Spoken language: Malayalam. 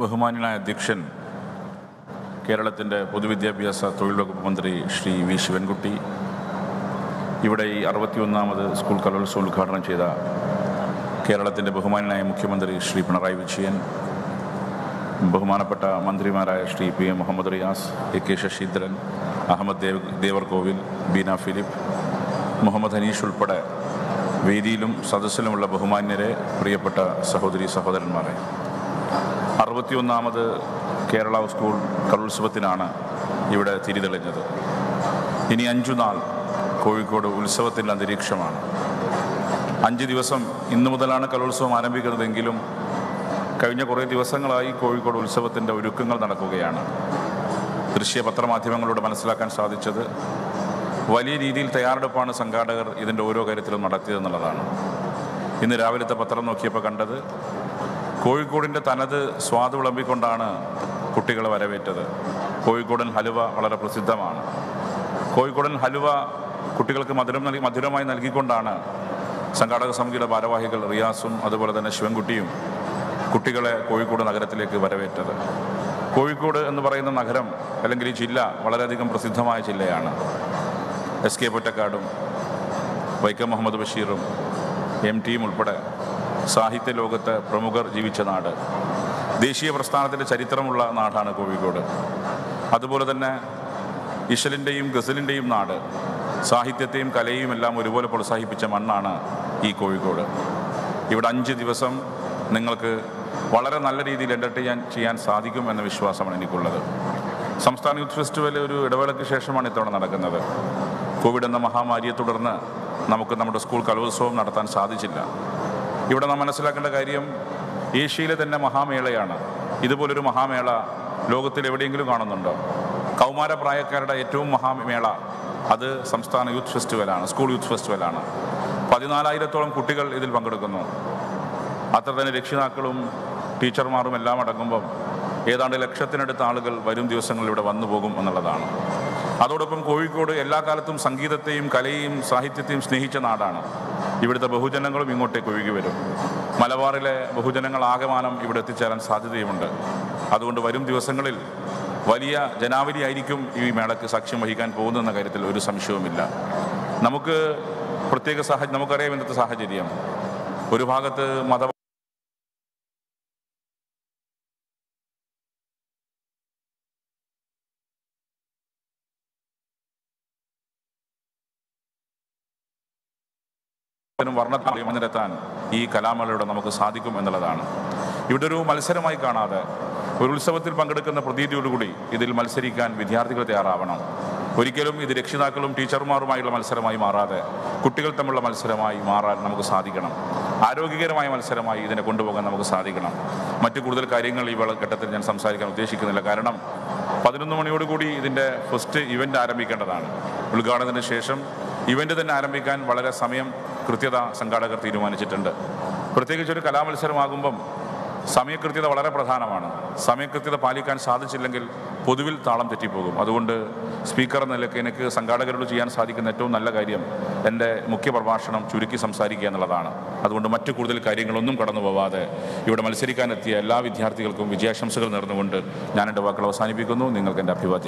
ബഹുമാന്യനായ അധ്യക്ഷൻ കേരളത്തിൻ്റെ പൊതുവിദ്യാഭ്യാസ തൊഴിൽ വകുപ്പ് മന്ത്രി ശ്രീ വി ശിവൻകുട്ടി, ഇവിടെ ഈ 61ാമത് സ്കൂൾ കലോത്സവം ഉദ്ഘാടനം ചെയ്ത കേരളത്തിൻ്റെ ബഹുമാന്യനായ മുഖ്യമന്ത്രി ശ്രീ പിണറായി വിജയൻ, ബഹുമാനപ്പെട്ട മന്ത്രിമാരായ Shri P M Mohammed Riyas, A K Saseendran, Ahamed Devarkovil, Beena Philip, Muhammad Hanish ഉൾപ്പെടെ വേദിയിലും സദസ്സിലുമുള്ള ബഹുമാന്യരെ, പ്രിയപ്പെട്ട സഹോദരി സഹോദരന്മാരെ, 61ാമത് കേരള സ്കൂൾ കലോത്സവത്തിനാണ് ഇവിടെ തിരിതെളിഞ്ഞത്. ഇനി 5 നാൾ കോഴിക്കോട് ഉത്സവത്തിൻ്റെ അന്തരീക്ഷമാണ്. 5 ദിവസം ഇന്നു മുതലാണ് കലോത്സവം ആരംഭിക്കുന്നതെങ്കിലും കഴിഞ്ഞ കുറേ ദിവസങ്ങളായി കോഴിക്കോട് ഉത്സവത്തിൻ്റെ ഒരുക്കങ്ങൾ നടക്കുകയാണ്. പത്രമാധ്യമങ്ങളിലൂടെ മനസ്സിലാക്കാൻ സാധിച്ചത് വലിയ രീതിയിൽ തയ്യാറെടുപ്പാണ് സംഘാടകർ ഇതിൻ്റെ ഓരോ കാര്യത്തിലും നടത്തിയതെന്നുള്ളതാണ്. ഇന്ന് രാവിലത്തെ പത്രം നോക്കിയപ്പോൾ കണ്ടത് കോഴിക്കോടിൻ്റെ തനത് സ്വാദ് വിളമ്പിക്കൊണ്ടാണ് കുട്ടികളെ വരവേറ്റത്. കോഴിക്കോടൻ ഹലുവ വളരെ പ്രസിദ്ധമാണ്. കോഴിക്കോടൻ ഹലുവ കുട്ടികൾക്ക് മധുരമായി നൽകിക്കൊണ്ടാണ് സംഘാടക സമിതിയുടെ ഭാരവാഹികൾ റിയാസും അതുപോലെ തന്നെ ശിവൻകുട്ടിയും കുട്ടികളെ കോഴിക്കോട് നഗരത്തിലേക്ക് വരവേറ്റത്. കോഴിക്കോട് എന്ന് പറയുന്ന നഗരം അല്ലെങ്കിൽ ഈ ജില്ല വളരെയധികം പ്രസിദ്ധമായ ജില്ലയാണ്. എസ് കെ പൊറ്റക്കാടും വൈക്കം മുഹമ്മദ് ബഷീറും MT ഉൾപ്പെടെ സാഹിത്യ ലോകത്ത് പ്രമുഖർ ജീവിച്ച നാട്, ദേശീയ പ്രസ്ഥാനത്തിൻ്റെ ചരിത്രമുള്ള നാടാണ് കോഴിക്കോട്. അതുപോലെ തന്നെ ഇശലിൻ്റെയും ഗസലിൻ്റെയും നാട്, സാഹിത്യത്തെയും കലയെയും എല്ലാം ഒരുപോലെ പ്രോത്സാഹിപ്പിച്ച മണ്ണാണ് ഈ കോഴിക്കോട്. ഇവിടെ 5 ദിവസം നിങ്ങൾക്ക് വളരെ നല്ല രീതിയിൽ എൻ്റർടൈൻ ചെയ്യാൻ സാധിക്കും എന്ന വിശ്വാസമാണ് എനിക്കുള്ളത്. സംസ്ഥാന യൂത്ത് ഫെസ്റ്റിവൽ ഒരു ഇടവേളയ്ക്ക് ശേഷമാണ് ഇത്തവണ നടക്കുന്നത്. കോവിഡ് എന്ന മഹാമാരിയെ തുടർന്ന് നമുക്ക് നമ്മുടെ സ്കൂൾ കലോത്സവം നടത്താൻ സാധിച്ചില്ല. ഇവിടെ നാം മനസ്സിലാക്കേണ്ട കാര്യം, ഏഷ്യയിലെ തന്നെ മഹാമേളയാണ്. ഇതുപോലൊരു മഹാമേള ലോകത്തിൽ എവിടെയെങ്കിലും കാണുന്നുണ്ടോ? കൗമാരപ്രായക്കാരുടെ ഏറ്റവും മഹാമേള അത് സംസ്ഥാന യൂത്ത് ഫെസ്റ്റിവലാണ്, സ്കൂൾ യൂത്ത് ഫെസ്റ്റിവലാണ്. 14,000-ഓളം കുട്ടികൾ ഇതിൽ പങ്കെടുക്കുന്നു. അത്ര തന്നെ രക്ഷിതാക്കളും ടീച്ചർമാരും എല്ലാം അടങ്ങുമ്പം ഏതാണ്ട് 1,00,000-ത്തിനടുത്ത ആളുകൾ വരും ദിവസങ്ങളിൽ ഇവിടെ വന്നു പോകും എന്നുള്ളതാണ്. അതോടൊപ്പം കോഴിക്കോട് എല്ലാ കാലത്തും സംഗീതത്തെയും കലയെയും സാഹിത്യത്തെയും സ്നേഹിച്ച നാടാണ്. ഇവിടുത്തെ ബഹുജനങ്ങളും ഇങ്ങോട്ടേക്ക് ഒഴുകി വരും. മലബാറിലെ ബഹുജനങ്ങൾ ആകമാനം ഇവിടെ എത്തിച്ചേരാൻ സാധ്യതയുമുണ്ട്. അതുകൊണ്ട് വരും ദിവസങ്ങളിൽ വലിയ ജനാവലിയായിരിക്കും ഈ മേളയ്ക്ക് സാക്ഷ്യം വഹിക്കാൻ പോകുന്നതെന്ന കാര്യത്തിൽ ഒരു സംശയവുമില്ല. നമുക്ക് നമുക്കറിയാം ഇന്നത്തെ സാഹചര്യം. ഒരു ഭാഗത്ത് വർണ്ണത്താൽ മുന്നിലെത്താൻ ഈ കലാമേളയുടെ നമുക്ക് സാധിക്കും എന്നുള്ളതാണ്. ഇവിടെ ഒരു മത്സരമായി കാണാതെ ഒരു ഉത്സവത്തിൽ പങ്കെടുക്കുന്ന പ്രതീതിയോടുകൂടി ഇതിൽ മത്സരിക്കാൻ വിദ്യാർത്ഥികൾ തയ്യാറാവണം. ഒരിക്കലും ഇത് രക്ഷിതാക്കളും ടീച്ചർമാരുമായുള്ള മത്സരമായി മാറാതെ കുട്ടികൾ തമ്മിലുള്ള മത്സരമായി മാറാൻ നമുക്ക് സാധിക്കണം. ആരോഗ്യകരമായ മത്സരമായി ഇതിനെ കൊണ്ടുപോകാൻ നമുക്ക് സാധിക്കണം. മറ്റു കൂടുതൽ കാര്യങ്ങൾ ഈ ഘട്ടത്തിൽ ഞാൻ സംസാരിക്കാൻ ഉദ്ദേശിക്കുന്നില്ല. കാരണം 11 മണിയോടുകൂടി ഇതിൻ്റെ ഫസ്റ്റ് ഇവൻ്റ് ആരംഭിക്കേണ്ടതാണ്. ഉദ്ഘാടനത്തിന് ശേഷം ഇവൻ്റ് തന്നെ ആരംഭിക്കാൻ വളരെ കൃത്യത സംഘാടകർ തീരുമാനിച്ചിട്ടുണ്ട്. പ്രത്യേകിച്ച് ഒരു കലാമത്സരമാകുമ്പം സമയകൃത്യത വളരെ പ്രധാനമാണ്. സമയകൃത്യത പാലിക്കാൻ സാധിച്ചില്ലെങ്കിൽ പൊതുവിൽ താളം തെറ്റിപ്പോകും. അതുകൊണ്ട് സ്പീക്കർ എന്ന നിലയ്ക്ക് എനിക്ക് സംഘാടകരോട് ചെയ്യാൻ സാധിക്കുന്ന ഏറ്റവും നല്ല കാര്യം എൻ്റെ മുഖ്യ പ്രഭാഷണം ചുരുക്കി സംസാരിക്കുക എന്നുള്ളതാണ്. അതുകൊണ്ട് മറ്റു കൂടുതൽ കാര്യങ്ങളൊന്നും കടന്നു പോവാതെ ഇവിടെ മത്സരിക്കാനെത്തിയ എല്ലാ വിദ്യാർത്ഥികൾക്കും വിജയാശംസകൾ നേർന്നുകൊണ്ട് ഞാൻ എൻ്റെ വാക്കുകൾ അവസാനിപ്പിക്കുന്നു. നിങ്ങൾക്ക് എൻ്റെ അഭിവാദ്യം.